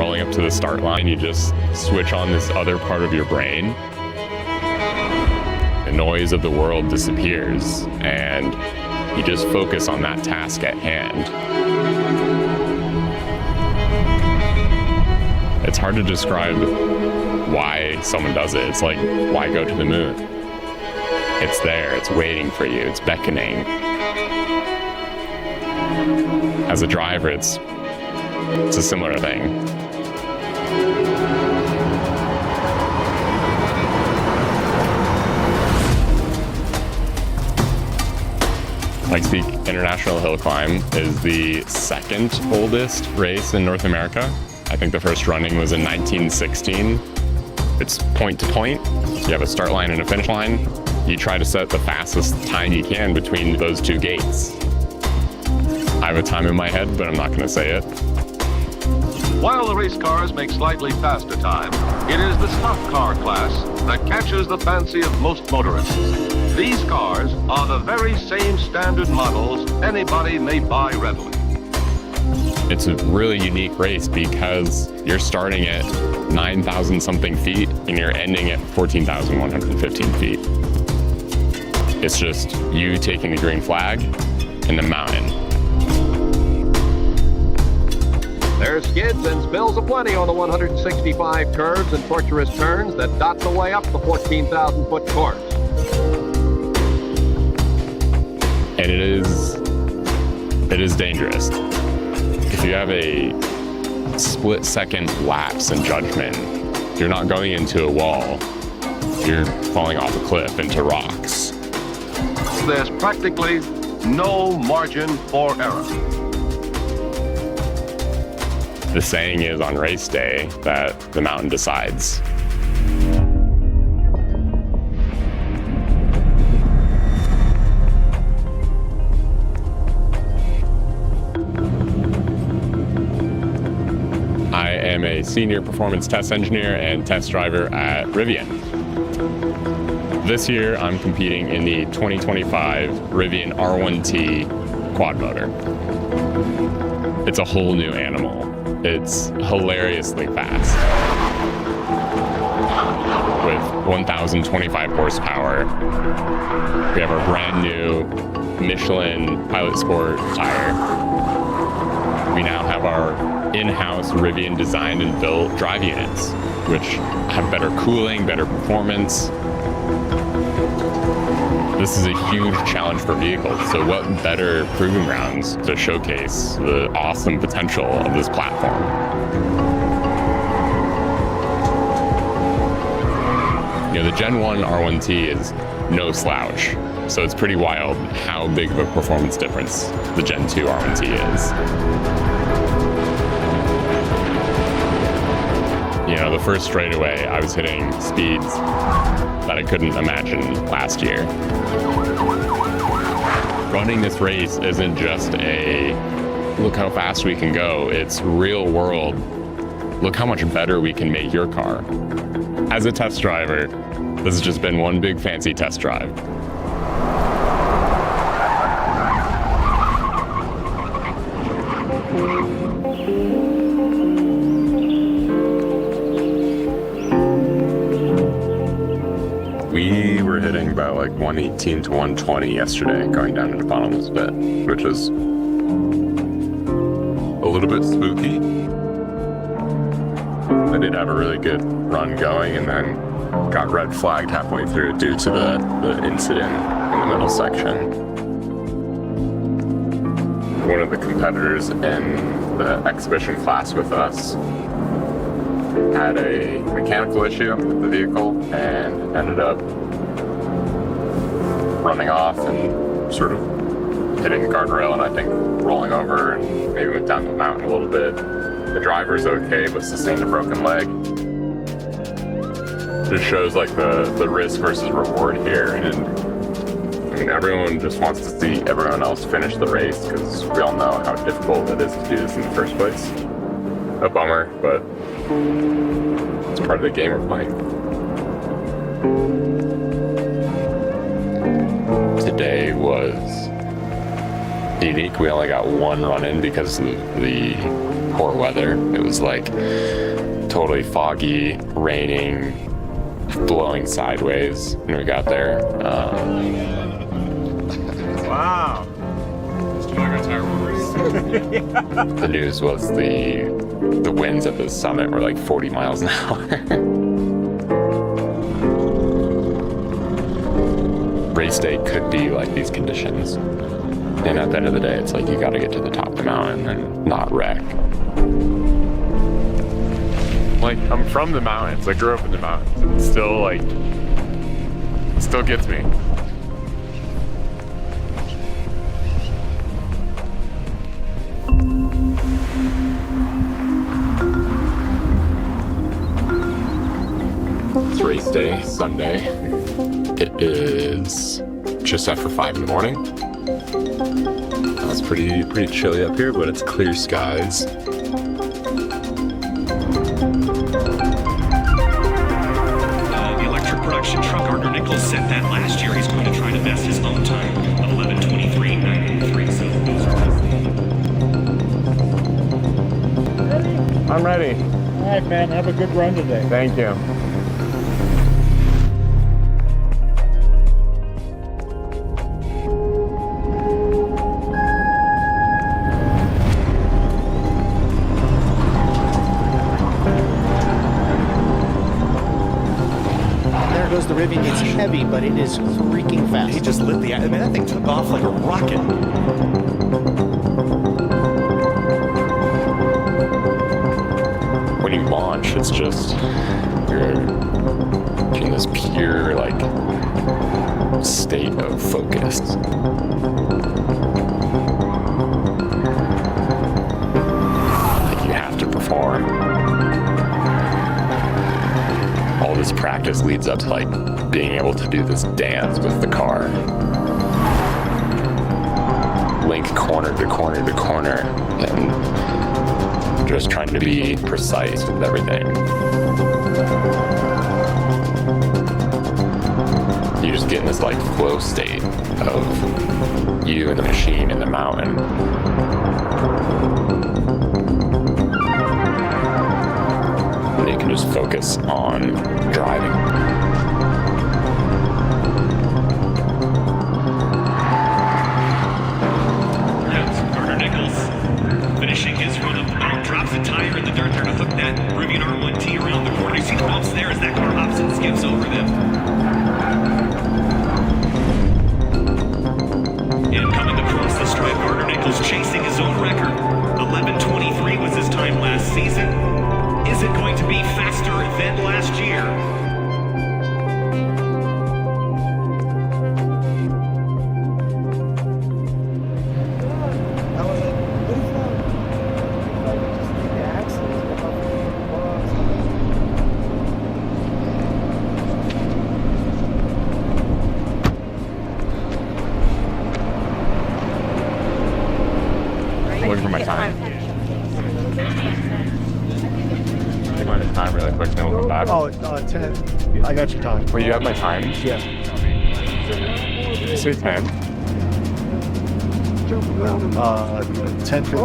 rolling up to the start line, you just switch on this other part of your brain. The noise of the world disappears, and you just focus on that task at hand. It's hard to describe why someone does it. It's like, why go to the moon? It's there, it's waiting for you, it's beckoning. As a driver, it's a similar thing. Pikes Peak International Hill Climb is the second oldest race in North America. I think the first running was in 1916. It's point to point. You have a start line and a finish line. You try to set the fastest time you can between those two gates. I have a time in my head, but I'm not going to say it. While the race cars make slightly faster time, it is the stock car class that catches the fancy of most motorists. These cars are the very same standard models anybody may buy readily. It's a really unique race because you're starting at 9,000 something feet and you're ending at 14,115 feet. It's just you taking the green flag in the mountain. There's skids and spills aplenty on the 165 curves and tortuous turns that dot the way up the 14,000-foot course. And it is dangerous. If you have a split-second lapse in judgment, you're not going into a wall. You're falling off a cliff into rocks. There's practically no margin for error. The saying is on race day that the mountain decides. I am a senior performance test engineer and test driver at Rivian. This year, I'm competing in the 2025 Rivian R1T quad motor. It's a whole new animal. It's hilariously fast. With 1,025 horsepower, we have our brand new Michelin Pilot Sport tire. We now have our in-house Rivian designed and built drive units, which have better cooling, better performance. This is a huge challenge for vehicles, so what better proving grounds to showcase the awesome potential of this platform. You know, the Gen 1 R1T is no slouch, so it's pretty wild how big of a performance difference the Gen 2 R1T is. You know, the first straightaway, I was hitting speeds that I couldn't imagine last year. Running this race isn't just a look how fast we can go, it's real world. Look how much better we can make your car. As a test driver, this has just been one big fancy test drive. We were hitting about like 118 to 120 yesterday, going down into Bottomless Bit, which is a little bit spooky. I did have a really good run going and then got red flagged halfway through due to the incident in the middle section. One of the competitors in the exhibition class with us had a mechanical issue with the vehicle and ended up running off and sort of hitting the guardrail and I think rolling over and maybe went down the mountain a little bit. The driver's okay, but sustained a broken leg. Just shows like the risk versus reward here, and I mean everyone just wants to see everyone else finish the race because we all know how difficult it is to do this in the first place. A bummer, but it's part of the game we're playing. Today was unique. We only got one run in because the poor weather. It was like totally foggy, raining, blowing sideways when we got there. Wow. The news was the winds at the summit were like 40 miles an hour. Race day could be like these conditions. And at the end of the day, it's like you gotta get to the top of the mountain and not wreck. Like, I'm from the mountains. I grew up in the mountains. It's still like, it still gets me. It's race day, Sunday. It is just after 5 in the morning. It's pretty chilly up here, but it's clear skies. The electric production truck, Gardner Nichols set that last year. He's going to try to best his own time of 11:23.983. So those are I'm ready. All right, man. Have a good run today. Thank you. There goes the Rivian. It's heavy, but it is freaking fast. He just lit the. I mean, that thing took off like a rocket. When you launch, it's just you're in this pure like state of focus. Like you have to perform. All this practice leads up to like being able to do this dance with the car. Link corner to corner to corner and just trying to be precise with everything. You just get in this like flow state of you and the machine and the mountain. And you can just focus on driving. Gardner Nichols finishing his run up the mountain, drops a tire in the dirt there to hook that Rivian R1T around the corner. You see the bumps there as that car hops and skips over them. And coming across the stripe, Gardner Nichols chasing his own record. 11:23 was his time last season. Is it going to be faster than last year? Looking for my time. Take my time really quick, then we'll come back. Oh, 10. I got your time. Well, you have my time? Yeah. Did you say 10? 10:50.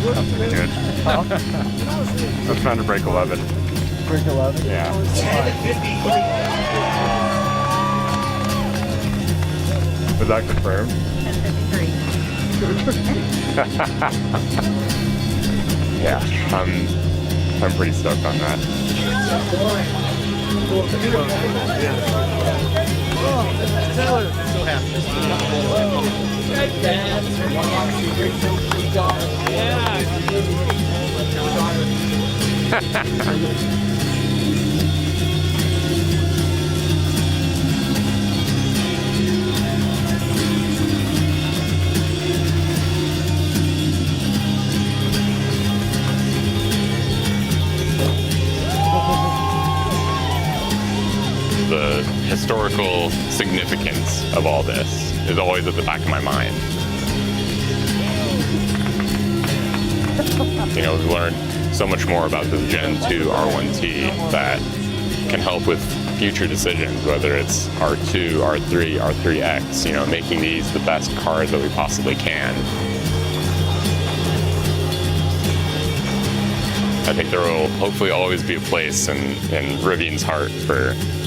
Fuck. That's pretty good. I'm trying to break 11. Break 11? Yeah. Was that confirmed? 10:53. Yeah, I'm pretty stoked on that. So happy. The historical significance of all this is always at the back of my mind. You know, we learned so much more about this Gen 2 R1T that can help with future decisions, whether it's R2, R3, R3X, you know, making these the best cars that we possibly can. I think there will hopefully always be a place in Rivian's heart for